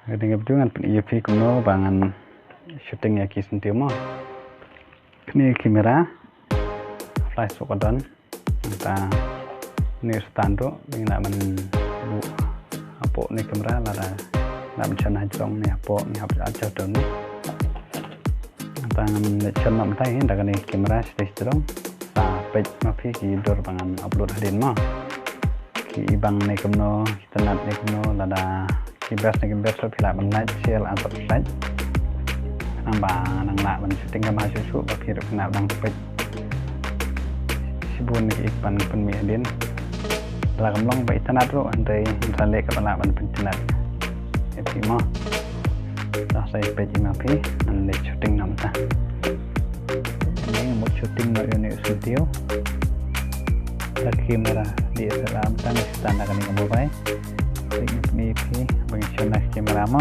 Dengan dengan maphi kumno bangan shooting ya kisin timo. Ini kamera flash sokodan. Kita ni standro dengan men hapoh ni kamera lara nak mencana jong ni hapoh ni aja don ni. Tangan mencana mentai dengan ni kamera sedih jong. Peit maphi ki dor bangan upload hadin mo. Ki ibang ni kumno kita nak ni kumno lada kibas ni kibas so pila menat shell atau flash. Nang nak men shooting kamera susu maphi ro kena bang peit. Sibun ni ikpan pen mi hadin. Lah kamlong bai tanat ro andai rale ka bala ban pentinat. Epi mo. Dah saya peit maphi an shooting nam ta. Ini mau shooting no unit studio. La kamera di dalam tanah standar kan mobile. Ini bagi channel kamera mo.